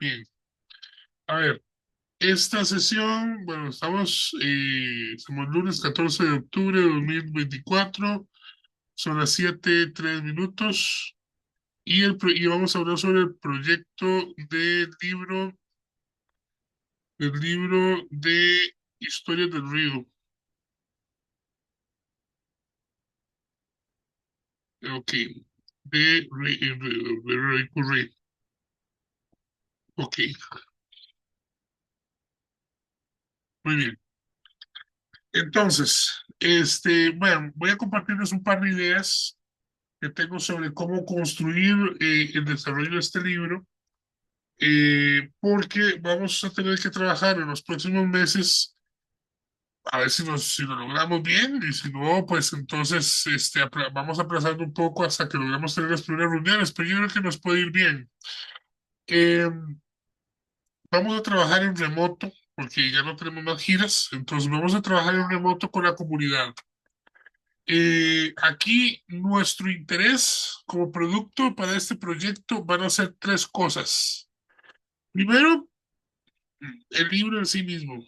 Bien, a ver, esta sesión, bueno, estamos lunes 14 de octubre de 2024, son las 7:03 y vamos a hablar sobre el proyecto del libro de Historias del Río. Ok, de Rey Curry. Ok, muy bien. Entonces, bueno, voy a compartirles un par de ideas que tengo sobre cómo construir el desarrollo de este libro, porque vamos a tener que trabajar en los próximos meses a ver si lo logramos bien, y si no, pues entonces vamos aplazando un poco hasta que logremos tener las primeras reuniones, pero yo creo que nos puede ir bien. Eh, Vamos a trabajar en remoto, porque ya no tenemos más giras, entonces vamos a trabajar en remoto con la comunidad. Aquí nuestro interés como producto para este proyecto van a ser tres cosas. Primero, el libro en sí mismo.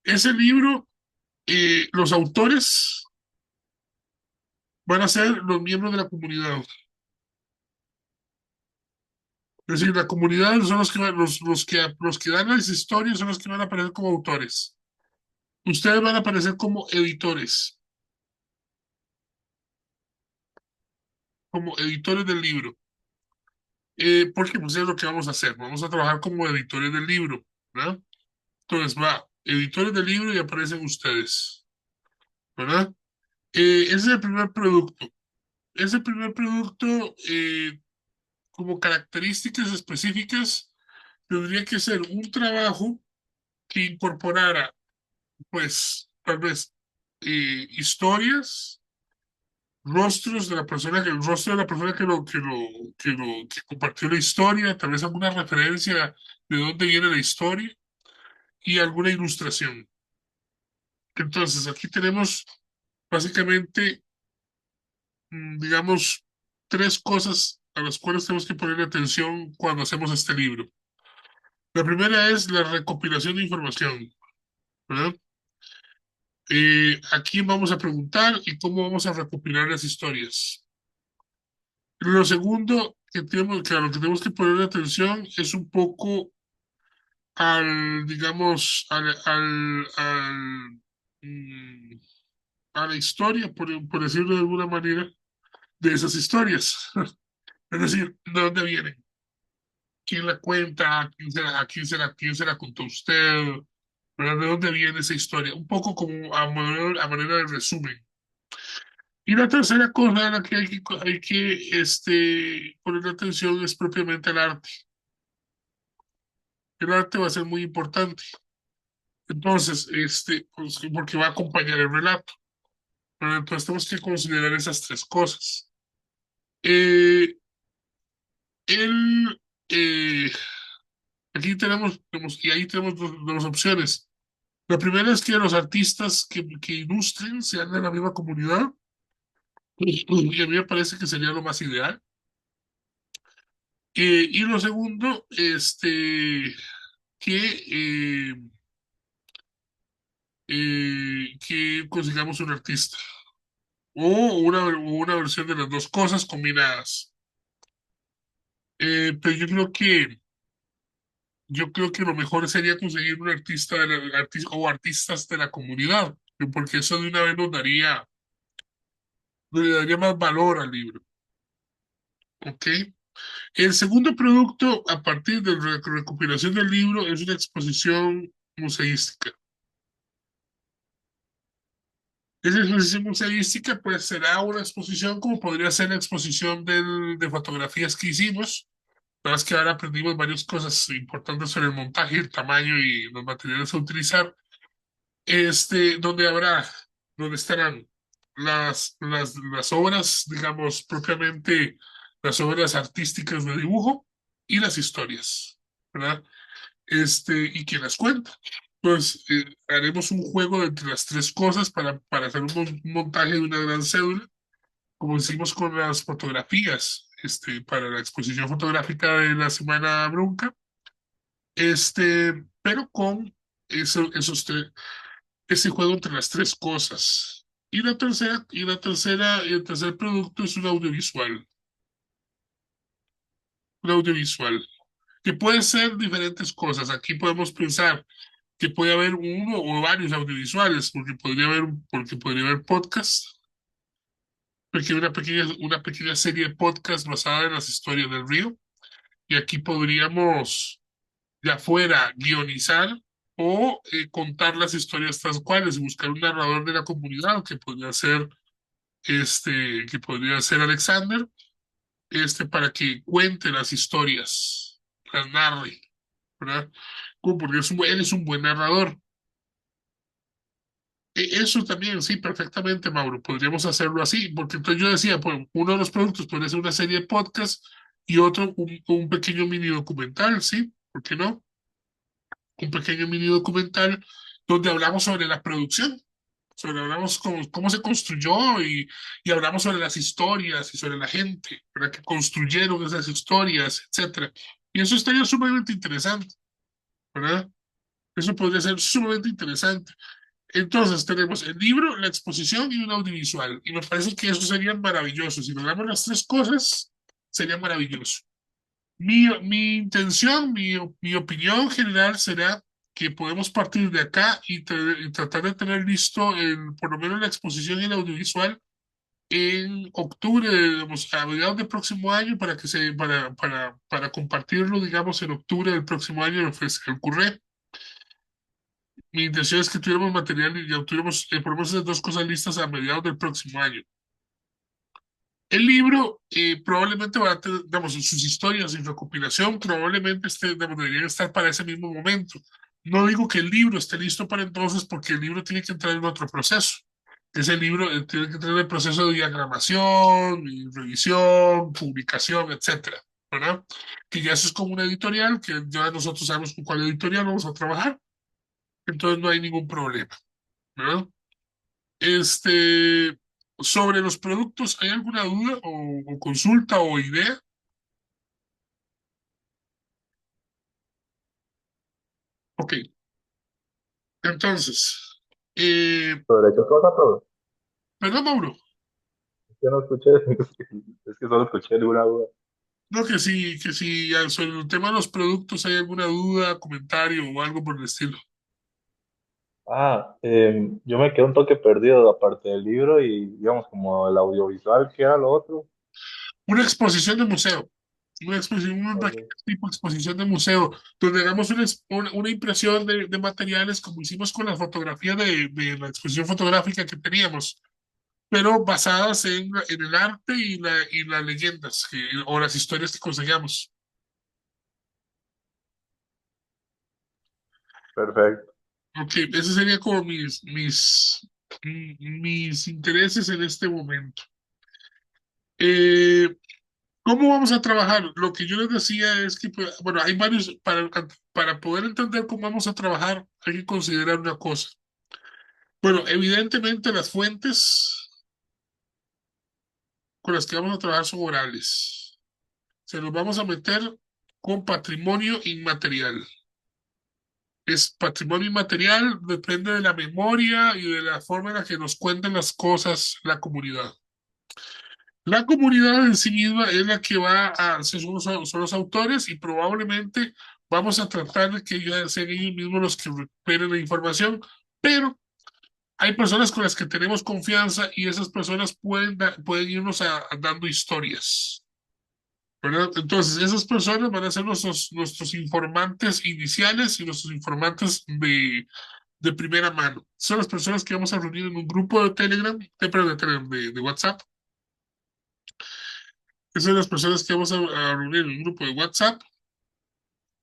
Ese libro, los autores van a ser los miembros de la comunidad. Es decir, la comunidad son los que dan las historias, son los que van a aparecer como autores. Ustedes van a aparecer como editores del libro. Porque pues es lo que vamos a hacer. Vamos a trabajar como editores del libro, ¿verdad? Entonces va, editores del libro y aparecen ustedes, ¿verdad? Ese es el primer producto. Ese primer producto, como características específicas, tendría que ser un trabajo que incorporara, pues, tal vez historias, rostros de la persona el rostro de la persona que compartió la historia, tal vez alguna referencia de dónde viene la historia y alguna ilustración. Entonces, aquí tenemos básicamente, digamos, tres cosas a las cuales tenemos que poner atención cuando hacemos este libro. La primera es la recopilación de información, ¿verdad? ¿A quién vamos a preguntar y cómo vamos a recopilar las historias? Lo segundo que a lo que tenemos que poner atención es un poco digamos, mm, a la historia, por decirlo de alguna manera, de esas historias. Es decir, ¿de dónde vienen? ¿Quién la cuenta? ¿Quién se la contó usted? ¿Verdad? ¿De dónde viene esa historia? Un poco como a manera de resumen. Y la tercera cosa a la que hay que poner atención es propiamente el arte. El arte va a ser muy importante. Entonces, pues, porque va a acompañar el relato. ¿Verdad? Entonces, tenemos que considerar esas tres cosas. Eh, el, eh, Aquí y ahí tenemos dos opciones. La primera es que los artistas que ilustren sean de la misma comunidad, y a mí me parece que sería lo más ideal. Y lo segundo, que consigamos un artista o una versión de las dos cosas combinadas. Pero yo creo que lo mejor sería conseguir un o artistas de la comunidad, porque eso de una vez le daría más valor al libro. ¿Ok? El segundo producto, a partir de la recopilación del libro, es una exposición museística. Esa exposición museística, pues será una exposición como podría ser la exposición de fotografías que hicimos. La verdad es que ahora aprendimos varias cosas importantes sobre el montaje, el tamaño y los materiales a utilizar. Donde donde estarán las obras, digamos, propiamente las obras artísticas de dibujo y las historias, ¿verdad? Y quién las cuenta. Pues haremos un juego entre las tres cosas para hacer un montaje de una gran cédula, como hicimos con las fotografías. para la exposición fotográfica de la Semana Brunca, pero con ese juego entre las tres cosas. Y el tercer producto es un audiovisual, que puede ser diferentes cosas. Aquí podemos pensar que puede haber uno o varios audiovisuales, porque podría haber podcast, porque hay una pequeña serie de podcast basada en las historias del río, y aquí podríamos ya fuera guionizar o contar las historias tal cuales, buscar un narrador de la comunidad que podría ser Alexander, para que cuente las historias, las narre, ¿verdad? Porque él es un buen narrador. Eso también, sí, perfectamente, Mauro. Podríamos hacerlo así, porque entonces yo decía, pues, uno de los productos puede ser una serie de podcast y otro un pequeño mini documental, ¿sí? ¿Por qué no? Un pequeño mini documental donde hablamos sobre la producción, hablamos cómo se construyó y hablamos sobre las historias y sobre la gente, ¿verdad? Que construyeron esas historias, etcétera. Y eso estaría sumamente interesante, ¿verdad? Eso podría ser sumamente interesante. Entonces tenemos el libro, la exposición y un audiovisual. Y me parece que eso sería maravilloso. Si logramos las tres cosas, sería maravilloso. Mi intención, mi opinión general será que podemos partir de acá y tratar de tener listo por lo menos la exposición y el audiovisual en octubre, digamos, a mediados del próximo año para compartirlo, digamos, en octubre del próximo año en el Festival Curré. Mi intención es que tuviéramos material y ya tuviéramos por lo menos esas dos cosas listas a mediados del próximo año. El libro probablemente va a tener, digamos, sus historias y recopilación probablemente digamos, deberían estar para ese mismo momento. No digo que el libro esté listo para entonces porque el libro tiene que entrar en otro proceso. Ese libro tiene que entrar en el proceso de diagramación, y revisión, publicación, etcétera, ¿verdad? Que ya eso es como una editorial, que ya nosotros sabemos con cuál editorial vamos a trabajar, entonces no hay ningún problema, ¿verdad? Este, sobre los productos, ¿hay alguna duda o consulta o idea? Ok, entonces, Sobre qué cosa, todo. ¿verdad, Mauro? Yo no escuché, es que solo escuché alguna duda. No, que si sobre el tema de los productos hay alguna duda, comentario o algo por el estilo. Yo me quedé un toque perdido aparte del libro y digamos como el audiovisual, que era lo otro. Una exposición de museo, una pequeña Ok, tipo de exposición de museo, donde hagamos una impresión de materiales como hicimos con la fotografía de la exposición fotográfica que teníamos, pero basadas en el arte y las leyendas o las historias que conseguíamos. perfecto. Ok, ese sería como mis intereses en este momento. Eh, ¿Cómo vamos a trabajar? Lo que yo les decía es que, pues, bueno, hay varios, para poder entender cómo vamos a trabajar, hay que considerar una cosa. Bueno, evidentemente las fuentes con las que vamos a trabajar son orales. Se nos vamos a meter con patrimonio inmaterial. Es patrimonio inmaterial, depende de la memoria y de la forma en la que nos cuenten las cosas la comunidad. La comunidad en sí misma es la que son los autores y probablemente vamos a tratar de que sean ellos mismos los que recuperen la información, pero hay personas con las que tenemos confianza y esas personas pueden irnos dando historias, ¿verdad? Entonces, esas personas van a ser nuestros informantes iniciales y nuestros informantes de primera mano. Son las personas que vamos a reunir en un grupo de Telegram, perdón, de WhatsApp. Esas son las personas que vamos a reunir en un grupo de WhatsApp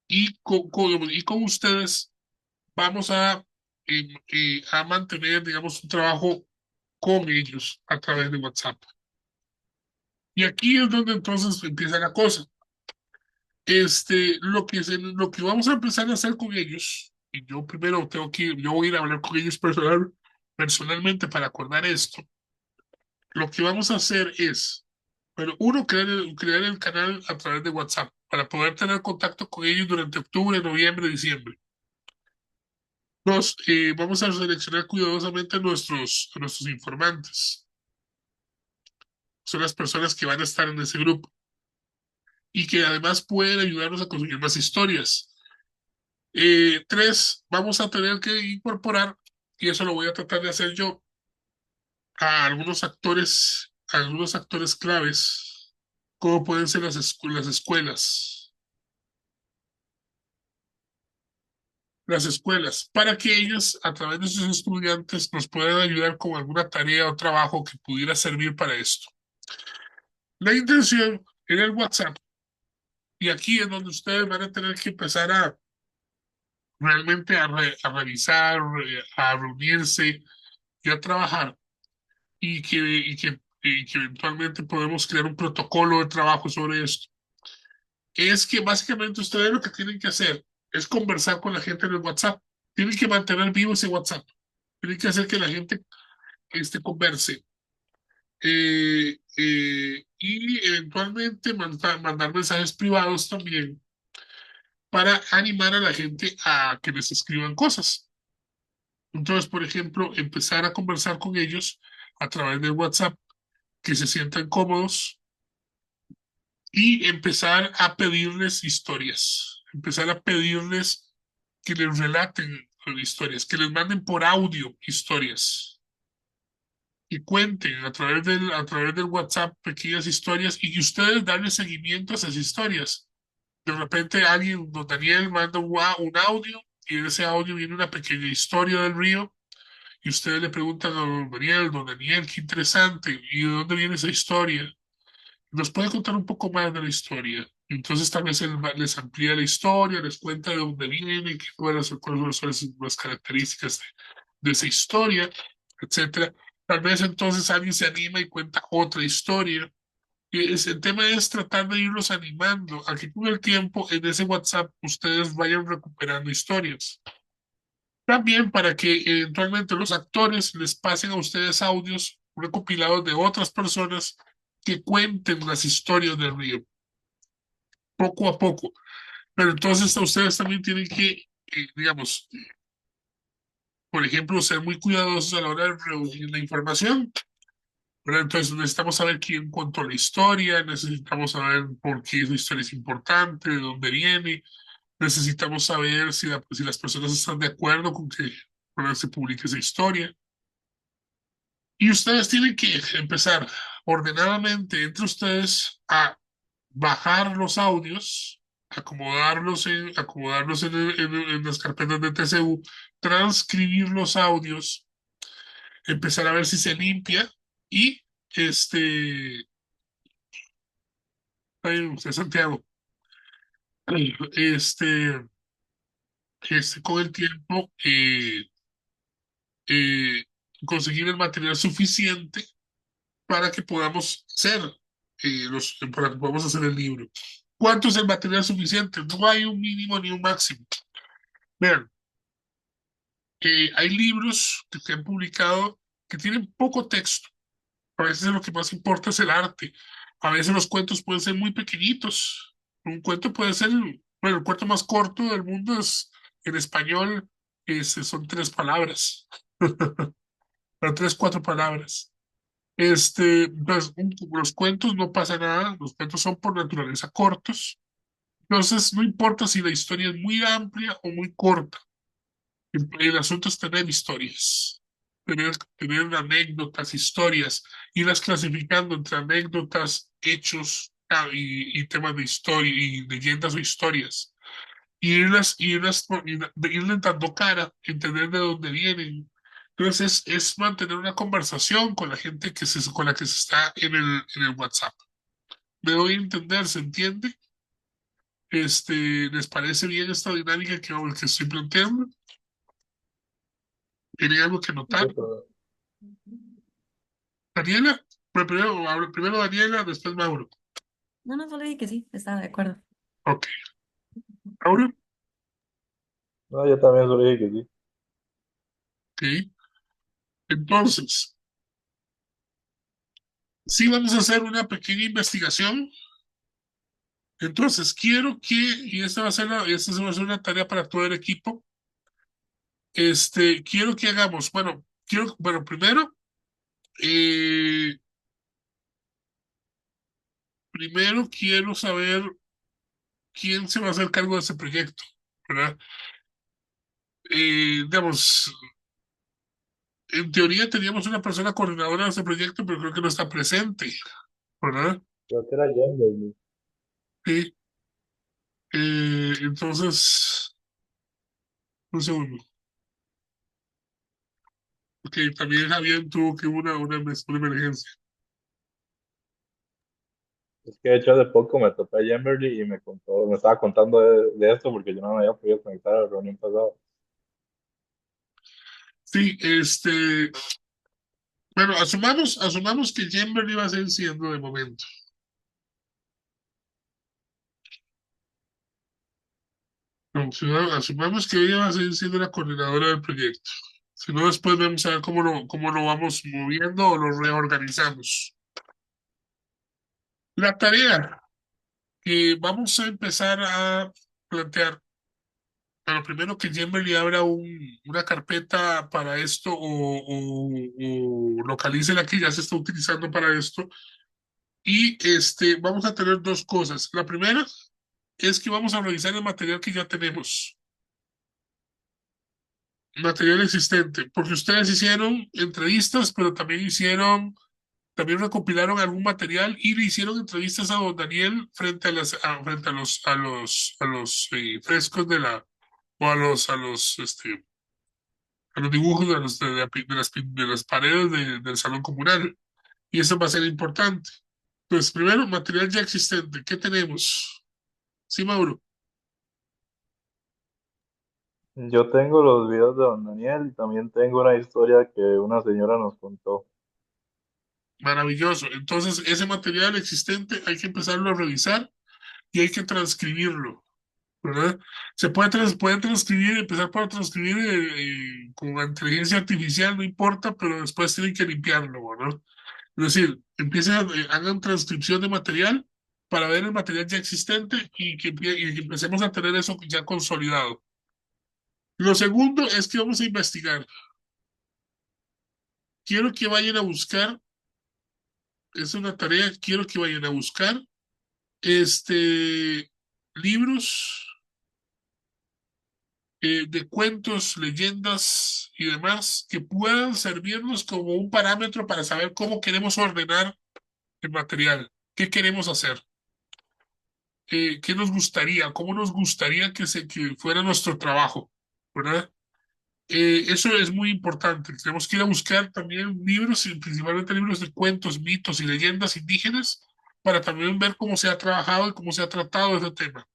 y con ustedes vamos a mantener, digamos, un trabajo con ellos a través de WhatsApp. Y aquí es donde entonces empieza la cosa. Lo que vamos a empezar a hacer con ellos, y yo primero yo voy a ir a hablar con ellos personalmente para acordar esto. Lo que vamos a hacer es Pero uno, crear el canal a través de WhatsApp para poder tener contacto con ellos durante octubre, noviembre, diciembre. Dos, vamos a seleccionar cuidadosamente a nuestros informantes. Son las personas que van a estar en ese grupo y que además pueden ayudarnos a conseguir más historias. Tres, vamos a tener que incorporar, y eso lo voy a tratar de hacer yo, a algunos actores claves, como pueden ser las escuelas, para que ellos, a través de sus estudiantes, nos puedan ayudar con alguna tarea o trabajo que pudiera servir para esto. La intención en el WhatsApp, y aquí es donde ustedes van a tener que empezar a realmente a revisar, a reunirse y a trabajar, y que eventualmente podemos crear un protocolo de trabajo sobre esto. Es que básicamente ustedes lo que tienen que hacer es conversar con la gente en el WhatsApp. Tienen que mantener vivo ese WhatsApp. Tienen que hacer que la gente converse. Y eventualmente mandar mensajes privados también para animar a la gente a que les escriban cosas. Entonces, por ejemplo, empezar a conversar con ellos a través del WhatsApp, que se sientan cómodos y empezar a pedirles historias, empezar a pedirles que les relaten historias, que les manden por audio historias, y cuenten a través del WhatsApp pequeñas historias y que ustedes darle seguimiento a esas historias. De repente alguien, don Daniel, manda un audio y en ese audio viene una pequeña historia del río y ustedes le preguntan a don Daniel, qué interesante, ¿y de dónde viene esa historia? ¿Nos puede contar un poco más de la historia? Entonces tal vez él les amplía la historia, les cuenta de dónde viene, cuáles son las características de esa historia, etcétera. Tal vez entonces alguien se anima y cuenta otra historia. El tema es tratar de irlos animando a que con el tiempo en ese WhatsApp ustedes vayan recuperando historias. También para que eventualmente los actores les pasen a ustedes audios recopilados de otras personas que cuenten las historias del río, poco a poco. Pero entonces ustedes también tienen que, digamos, por ejemplo, ser muy cuidadosos a la hora de reunir la información. ¿Verdad? Entonces necesitamos saber quién contó la historia, necesitamos saber por qué esa historia es importante, de dónde viene, necesitamos saber si las personas están de acuerdo con que se publique esa historia. Y ustedes tienen que empezar ordenadamente entre ustedes a bajar los audios, acomodarlos en las carpetas de TCU, transcribir los audios, empezar a ver si se limpia y este, ay, usted Santiago, este, con el tiempo eh, conseguir el material suficiente para que podamos para que podamos hacer el libro. ¿Cuánto es el material suficiente? No hay un mínimo ni un máximo. Vean, hay libros que se han publicado que tienen poco texto. A veces lo que más importa es el arte. A veces los cuentos pueden ser muy pequeñitos. Un cuento puede ser, bueno, el cuento más corto del mundo es en español, son 3 palabras, pero 3, 4 palabras. Pues, los cuentos no pasa nada, los cuentos son por naturaleza cortos. Entonces, no importa si la historia es muy amplia o muy corta. El asunto es tener historias, tener anécdotas, historias, irlas clasificando entre anécdotas, hechos, y temas de historia y leyendas o historias. Irles dando cara, entender de dónde vienen. Entonces es mantener una conversación con la gente con la que se está en el WhatsApp. Me doy a entender, ¿se entiende? ¿Les parece bien esta dinámica que estoy planteando? ¿Tiene algo que notar? Daniela, primero Daniela, después Mauro. No, no, solo dije que sí, estaba de acuerdo. Ok, Mauro, No, yo también solo dije que sí. ok. Entonces, Sí, vamos a hacer una pequeña investigación. Entonces, quiero que, y esta va a ser una tarea para todo el equipo. Quiero que hagamos, bueno, eh, primero quiero saber quién se va a hacer cargo de ese proyecto, ¿verdad? Digamos, en teoría teníamos una persona coordinadora de ese proyecto, pero creo que no está presente, ¿verdad? Creo que era Jamberly. Sí. Entonces, un segundo. Ok, también Javier tuvo que hubo una emergencia. Es que de hecho hace poco me topé a Jamberly y me contó, me estaba contando de esto porque yo no me había podido conectar a la reunión pasada. Sí, bueno, asumamos que Jamberly va a seguir siendo de momento. No, asumamos que ella va a seguir siendo la coordinadora del proyecto. Si no, después vamos a ver cómo lo vamos moviendo o lo reorganizamos. La tarea que vamos a empezar a plantear, bueno, primero que Jamberly abra una carpeta para esto o localice la que ya se está utilizando para esto. Y vamos a tener dos cosas. La primera es que vamos a revisar el material que ya tenemos, material existente, porque ustedes hicieron entrevistas, pero también recopilaron algún material y le hicieron entrevistas a don Daniel frente frente a los frescos o a los dibujos de las paredes del salón comunal. Y eso va a ser importante. Entonces, primero, material ya existente. ¿Qué tenemos? Sí, Mauro. Yo tengo los videos de Don Daniel y también tengo una historia que una señora nos contó. Maravilloso. Entonces, ese material existente hay que empezarlo a revisar y hay que transcribirlo, ¿verdad? Puede transcribir, empezar por transcribir con inteligencia artificial, no importa, pero después tienen que limpiarlo, ¿verdad? Es decir, hagan transcripción de material para ver el material ya existente y que empecemos a tener eso ya consolidado. Lo segundo es que vamos a investigar. Quiero que vayan a buscar, es una tarea, quiero que vayan a buscar libros de cuentos, leyendas y demás que puedan servirnos como un parámetro para saber cómo queremos ordenar el material, qué queremos hacer, qué nos gustaría, cómo nos gustaría que fuera nuestro trabajo, ¿verdad? Eso es muy importante. Tenemos que ir a buscar también libros, y principalmente libros de cuentos, mitos y leyendas indígenas, para también ver cómo se ha trabajado y cómo se ha tratado ese tema.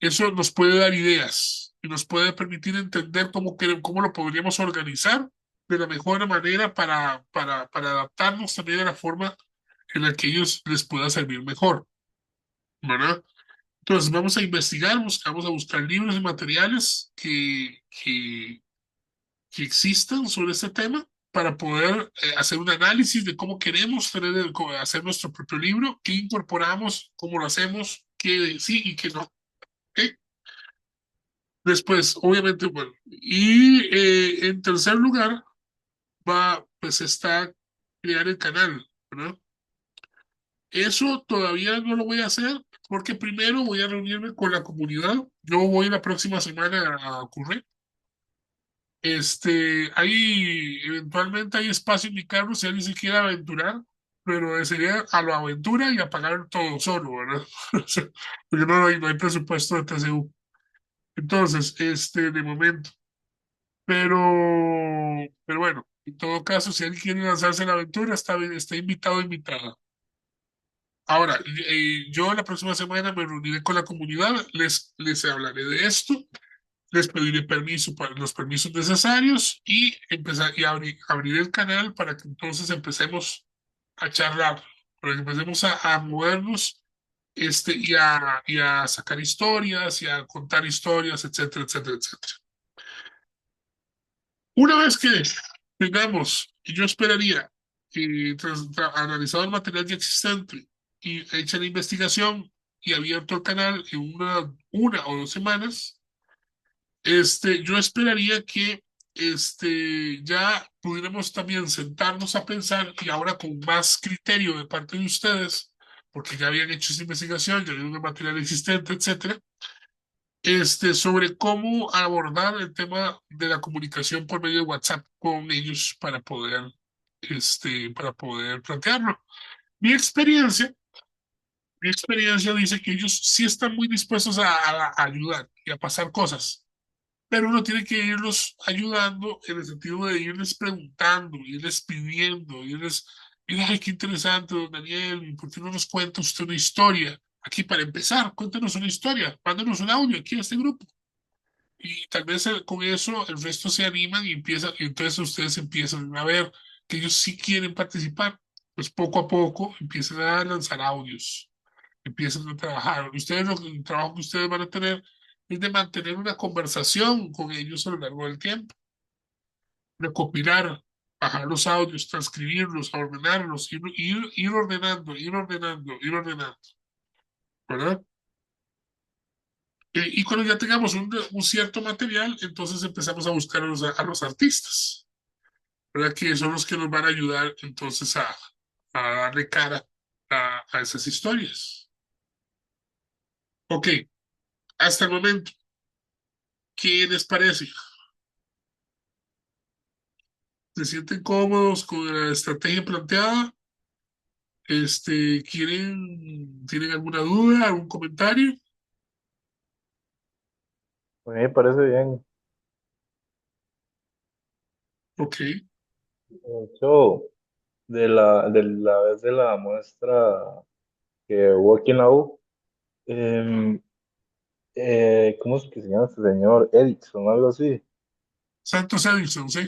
Eso nos puede dar ideas y nos puede permitir entender cómo lo podríamos organizar de la mejor manera para adaptarnos también a la forma en la que ellos les pueda servir mejor, ¿verdad? Entonces vamos a investigar, vamos a buscar libros y materiales que existan sobre este tema para poder hacer un análisis de cómo queremos hacer nuestro propio libro, qué incorporamos, cómo lo hacemos, qué sí y qué no. ¿Ok? Después, obviamente, bueno, y en tercer lugar pues está crear el canal, ¿verdad? Eso todavía no lo voy a hacer porque primero voy a reunirme con la comunidad. Yo voy la próxima semana a ocurrir. Eventualmente hay espacio en mi carro si alguien se quiere aventurar, pero sería a la aventura y a pagar todo solo, ¿verdad? Porque no hay presupuesto de TCU. Entonces, de momento. Pero bueno, en todo caso, si alguien quiere lanzarse a la aventura, está bien, está invitado o invitada. Ahora, yo la próxima semana me reuniré con la comunidad, les hablaré de esto, les pediré permiso para los permisos necesarios y abriré el canal para que entonces empecemos a charlar, para que empecemos a movernos y a sacar historias y a contar historias, etcétera, etcétera, etcétera. Una vez que tengamos, y yo esperaría analizado el material ya existente y hecha la investigación y abierto el canal en una o 2 semanas, yo esperaría que ya pudiéramos también sentarnos a pensar y ahora con más criterio de parte de ustedes, porque ya habían hecho esa investigación, ya había un material existente, etcétera, sobre cómo abordar el tema de la comunicación por medio de WhatsApp con ellos para poder plantearlo. Mi experiencia, mi experiencia dice que ellos sí están muy dispuestos a ayudar y a pasar cosas, pero uno tiene que irlos ayudando en el sentido de irles preguntando, irles pidiendo, mira, ay, qué interesante, don Daniel, ¿por qué no nos cuenta usted una historia? Aquí para empezar, cuéntanos una historia, mándanos un audio aquí a este grupo. Y tal vez con eso el resto se animan y empiezan, y entonces ustedes empiezan a ver que ellos sí quieren participar. Pues poco a poco empiezan a lanzar audios, empiezan a trabajar. El trabajo que ustedes van a tener es de mantener una conversación con ellos a lo largo del tiempo, recopilar, bajar los audios, transcribirlos, ordenarlos, ir ordenando, ir ordenando, ir ordenando, ¿verdad? Y cuando ya tengamos un cierto material, entonces empezamos a buscar a los artistas, ¿verdad? Que son los que nos van a ayudar entonces a darle cara a esas historias. Ok, hasta el momento, ¿qué les parece? ¿Se sienten cómodos con la estrategia planteada? ¿Tienen alguna duda, algún comentario? A mí me parece bien. Ok, De hecho, de la vez de la muestra que hubo aquí en la U, em, ¿cómo es que se llama este señor? Edison o algo así. Santos Edison, ¿sí?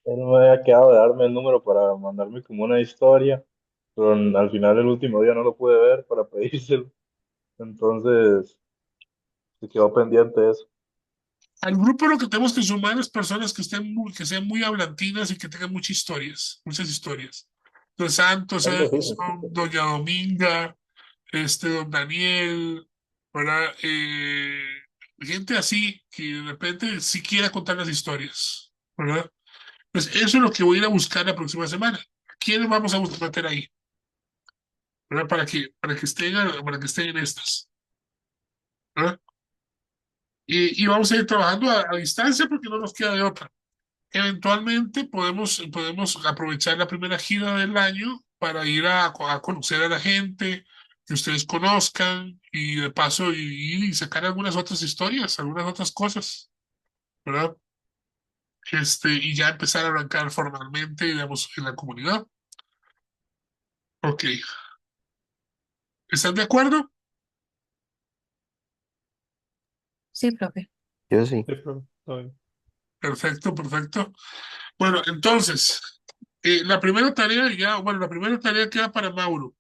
Él me había quedado de darme el número para mandarme como una historia, pero al final el último día no lo pude ver para pedírselo. Entonces, se quedó pendiente eso. Al grupo lo que tenemos que sumar es personas que sean muy hablantinas y que tengan muchas historias, muchas historias. Don Santos Algo así. Edison, Doña Dominga, Don Daniel, ¿verdad? Gente así que de repente sí quiera contar las historias, ¿verdad? Pues eso es lo que voy a ir a buscar la próxima semana. ¿Quiénes vamos a meter ahí? ¿Verdad? Para que estén en estas, ¿verdad? Y vamos a ir trabajando a distancia porque no nos queda de otra. Eventualmente podemos aprovechar la primera gira del año para ir a conocer a la gente, que ustedes conozcan y de paso ir y sacar algunas otras historias, algunas otras cosas, ¿verdad? Y ya empezar a arrancar formalmente, digamos, en la comunidad. Ok, ¿están de acuerdo? Sí, profe. Yo sí. Sí, pero está bien. Perfecto, perfecto. Bueno, entonces, la primera tarea queda para Mauro.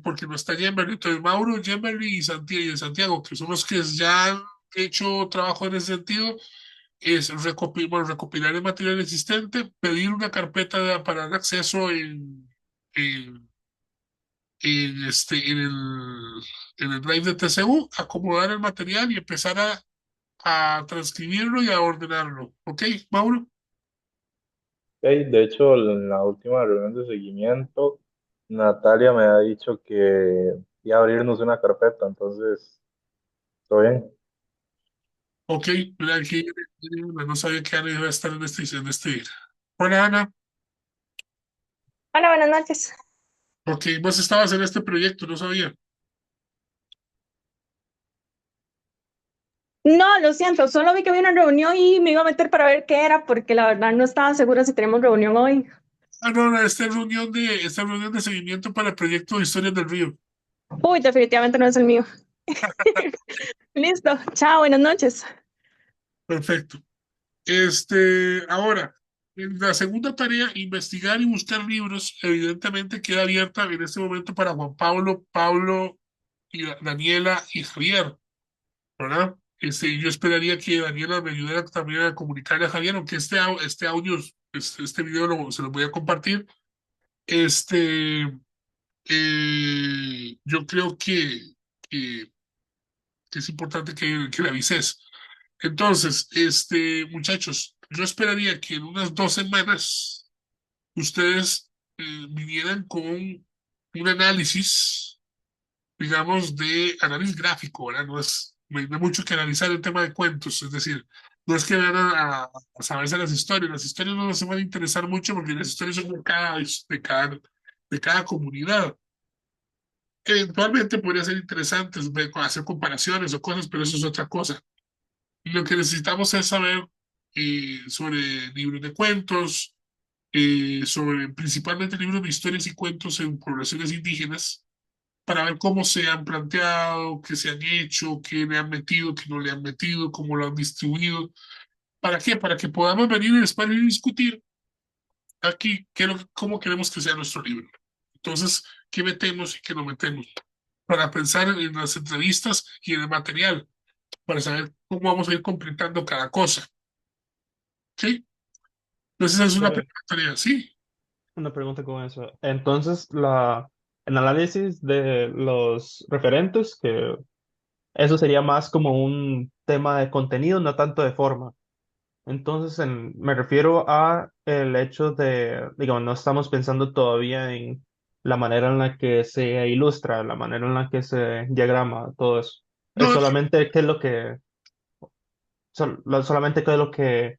Porque no está Jemberly. Entonces, Mauro, Jemberly y Santiago, que son los que ya han hecho trabajo en ese sentido, es recopilar el material existente, pedir una carpeta para dar acceso en, en el Drive de TCU, acomodar el material y empezar a transcribirlo y a ordenarlo. ¿Ok, Mauro? Ok, de hecho, en la última reunión de seguimiento, Natalia me ha dicho que iba a abrirnos una carpeta, entonces, ¿todo bien? Ok, mira, aquí no sabía que Ana iba a estar en este. Hola, Ana. Hola, buenas noches. Ok, vos estabas en este proyecto, no sabía. No, lo siento, solo vi que había una reunión y me iba a meter para ver qué era, porque la verdad no estaba segura si tenemos reunión hoy. Ah, no, no, esta reunión de seguimiento para el proyecto de Historias del Río. Uy, definitivamente no es el mío. Listo, chao, buenas noches. Perfecto. Ahora, en la segunda tarea, investigar y buscar libros, evidentemente queda abierta en este momento para Juan Pablo, Pablo, y Daniela y Javier, ¿verdad? Yo esperaría que Daniela me ayudara también a comunicarle a Javier, aunque este audio este video se lo voy a compartir. Este, yo creo que, que es importante que le avises. Entonces, muchachos, yo esperaría que en unas 2 semanas ustedes vinieran con un análisis, digamos, de análisis gráfico, ¿verdad? No hay mucho que analizar el tema de cuentos, es decir, no es que van a saberse las historias no se van a interesar mucho porque las historias son de cada comunidad. Eventualmente podría ser interesantes hacer comparaciones o cosas, pero eso es otra cosa. Lo que necesitamos es saber sobre libros de cuentos, sobre principalmente libros de historias y cuentos en poblaciones indígenas, para ver cómo se han planteado, qué se han hecho, qué le han metido, qué no le han metido, cómo lo han distribuido. ¿Para qué? Para que podamos venir y después y discutir aquí cómo queremos que sea nuestro libro. Entonces, ¿qué metemos y qué no metemos? Para pensar en las entrevistas y en el material, para saber cómo vamos a ir completando cada cosa. ¿Sí? Entonces, esa es una Profe, primera tarea, ¿sí? una pregunta con eso. Entonces, el análisis de los referentes, que eso sería más como un tema de contenido, no tanto de forma. Entonces, me refiero a el hecho de, digamos, no estamos pensando todavía en la manera en la que se ilustra, la manera en la que se diagrama, todo eso. Es No, solamente qué es lo que, solamente qué es lo que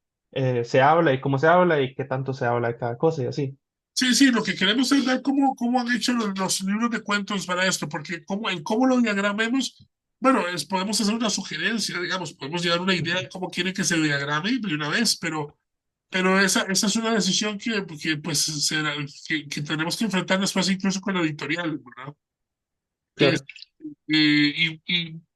se habla y cómo se habla y qué tanto se habla de cada cosa y así. sí, sí, lo que queremos es ver cómo han hecho los libros de cuentos para esto, porque en cómo lo diagramemos, bueno, podemos hacer una sugerencia, digamos, podemos llegar a una idea de cómo quiere que se diagrame de una vez, pero esa es una decisión pues, que tenemos que enfrentar después incluso con la editorial, ¿verdad? Es-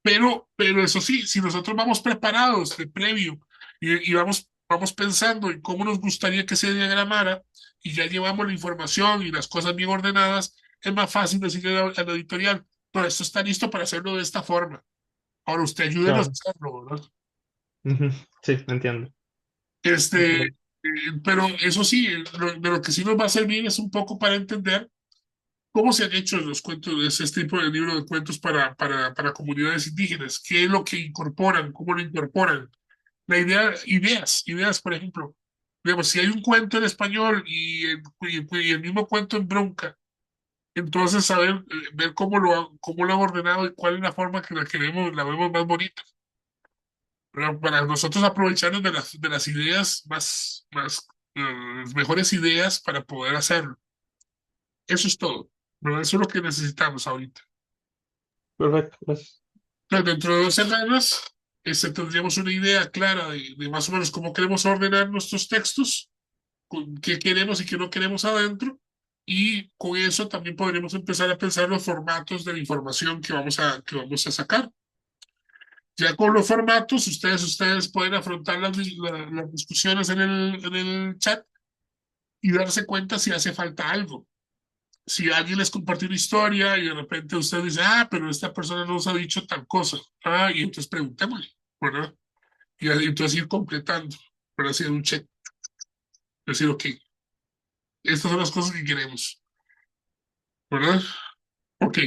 Claro, pero eso sí, si nosotros vamos preparados de previo y vamos pensando en cómo nos gustaría que se diagramara y ya llevamos la información y las cosas bien ordenadas, es más fácil decirle a la editorial, no, esto está listo para hacerlo de esta forma. Ahora usted ayúdenos a claro. hacerlo, ¿verdad? Ujú. Sí, entiendo. Este, Correcto. pero eso sí, de lo que sí nos va a servir es un poco para entender cómo se han hecho los cuentos, este tipo de libro de cuentos para comunidades indígenas, qué es lo que incorporan, cómo lo incorporan. La idea, ideas, por ejemplo. Digamos, si hay un cuento en español y el mismo cuento en bronca, entonces saber, ver cómo lo han ordenado y cuál es la forma que la queremos, la vemos más bonita. Para nosotros aprovecharnos de las ideas las mejores ideas para poder hacerlo. Eso es todo. ¿Verdad? Eso es lo que necesitamos ahorita. Perfecto, gracias. Entonces, dentro de 2 semanas, tendríamos una idea clara de más o menos cómo queremos ordenar nuestros textos, con qué queremos y qué no queremos adentro, y con eso también podremos empezar a pensar los formatos de la información que vamos a sacar. Ya con los formatos, ustedes pueden afrontar las discusiones en el chat y darse cuenta si hace falta algo. Si alguien les compartió una historia y de repente usted dice, pero esta persona no nos ha dicho tal cosa. Y entonces preguntémosle, ¿verdad? Y entonces ir completando, para hacer un check. Decir, ok, estas son las cosas que queremos, ¿verdad? Ok,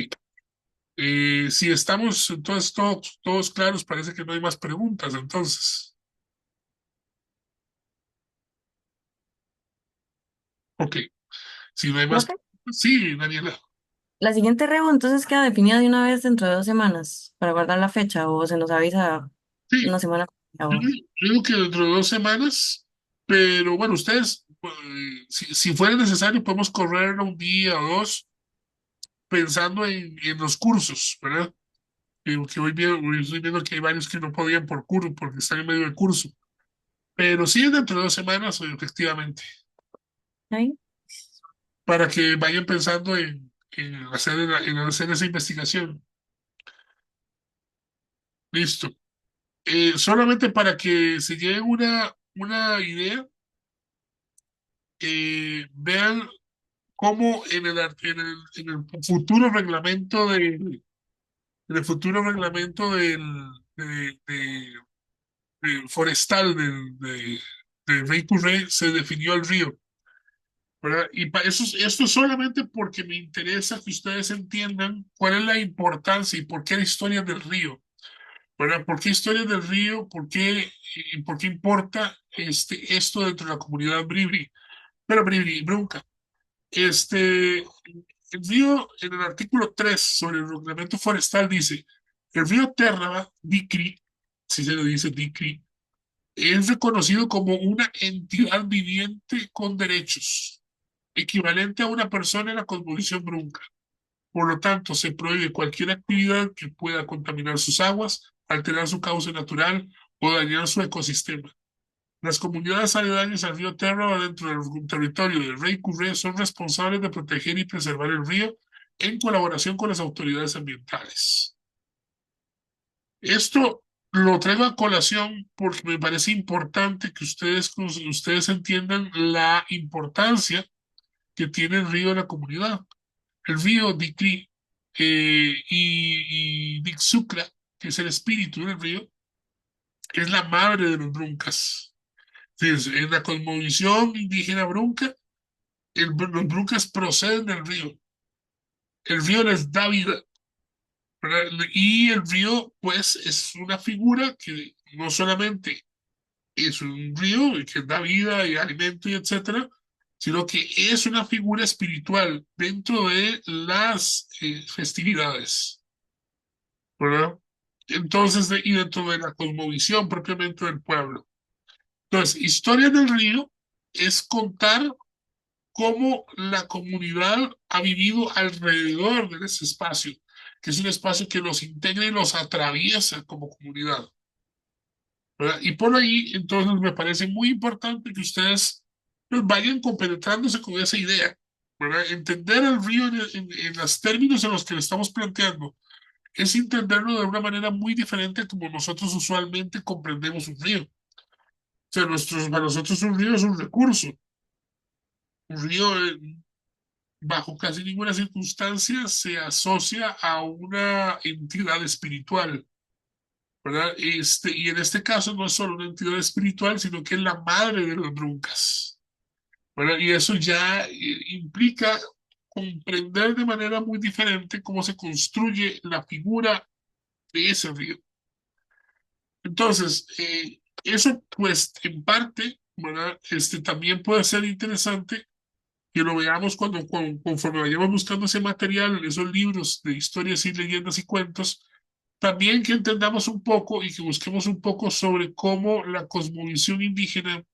si estamos entonces todos claros, parece que no hay más preguntas, entonces. Ok, si no hay más Profe, preguntas, sí, Daniela. la siguiente reunión entonces queda definida de una vez dentro de 2 semanas para guardar la fecha o se nos avisa Sí, una semana. yo, O- yo digo que dentro de 2 semanas, pero bueno, ustedes, si fuera necesario, podemos correrlo un día o dos pensando en los cursos, ¿verdad? Que hoy estoy viendo que hay varios que no podían por curso, porque están en medio del curso. Pero sí, dentro de 2 semanas, efectivamente, ¿Ahí? para que vayan pensando en hacer esa investigación. Listo. Solamente para que se lleven una idea, vean cómo en el futuro reglamento del forestal de Rey Curré se definió el río, ¿verdad? Y esto es solamente porque me interesa que ustedes entiendan cuál es la importancia y por qué la historia del río, ¿verdad? ¿Por qué historia del río? ¿Por qué importa esto dentro de la comunidad Bribri? Pero Bribri, Brunca. El río, en el artículo 3 sobre el reglamento forestal dice, el río Térnava, Dicri, si se le dice Dicri, es reconocido como una entidad viviente con derechos, equivalente a una persona en la cosmovisión brunca. Por lo tanto, se prohíbe cualquier actividad que pueda contaminar sus aguas, alterar su cauce natural o dañar su ecosistema. Las comunidades aledañas al río Terra dentro del territorio del Rey Curré son responsables de proteger y preservar el río en colaboración con las autoridades ambientales. Esto lo traigo a colación porque me parece importante que ustedes entiendan la importancia que tiene el río en la comunidad. El río Dicri y Dixucra, que es el espíritu del río, es la madre de los bruncas. Entonces, en la cosmovisión indígena brunca, los bruncas proceden del río. El río les da vida, ¿verdad? Y el río, pues, es una figura que no solamente es un río que da vida y alimento y etcétera, sino que es una figura espiritual dentro de las festividades, ¿verdad? Entonces, y dentro de la cosmovisión propiamente del pueblo. Entonces, historia del río es contar cómo la comunidad ha vivido alrededor de ese espacio, que es un espacio que los integra y los atraviesa como comunidad, ¿verdad? Y por ahí, entonces, me parece muy importante que ustedes pues, vayan compenetrándose con esa idea, ¿verdad? Entender el río en los términos en los que lo estamos planteando es entenderlo de una manera muy diferente como nosotros usualmente comprendemos un río. O sea, para nosotros un río es un recurso. Un río, bajo casi ninguna circunstancia, se asocia a una entidad espiritual, ¿verdad? Y en este caso no es solo una entidad espiritual, sino que es la madre de los druncas, ¿verdad? Y eso ya implica comprender de manera muy diferente cómo se construye la figura de ese río. Entonces, eso pues en parte, ¿verdad? También puede ser interesante que lo veamos conforme vayamos buscando ese material, esos libros de historias y leyendas y cuentos, también que entendamos un poco y que busquemos un poco sobre cómo la cosmovisión indígena en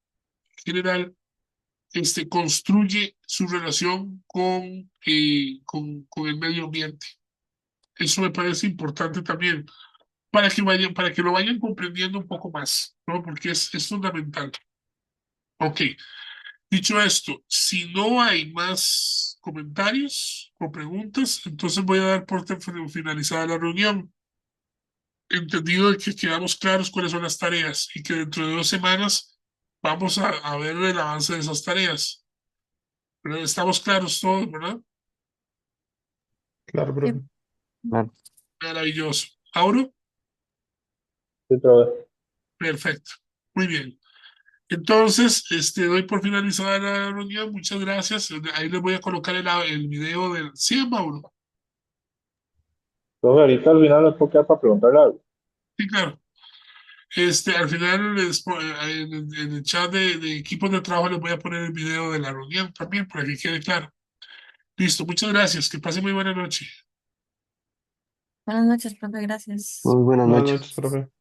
general construye su relación con el medio ambiente. Eso me parece importante también para que lo vayan comprendiendo un poco más, ¿no? Porque es fundamental. Ok, dicho esto, si no hay más comentarios o preguntas, entonces voy a dar finalizada la reunión. Entendido de que quedamos claros cuáles son las tareas y que dentro de 2 semanas vamos a ver el avance de esas tareas. ¿Verdad? Estamos claros todos, ¿verdad? Claro, Sí. profe. Claro. Maravilloso. ¿Auro? Sí, profe. Perfecto. Muy bien. Entonces, doy por finalizada la reunión. Muchas gracias. Ahí les voy a colocar el video del... Sí, Mauro. Profe, ahorita al final les puedo quedar para preguntarle algo. Sí, claro. Al final, en el chat de equipos de trabajo les voy a poner el video de la reunión también, para que quede claro. Listo, muchas gracias. Que pase muy buena noche. Buenas noches, profe, gracias. Muy buenas Buenas noches. noches, profe.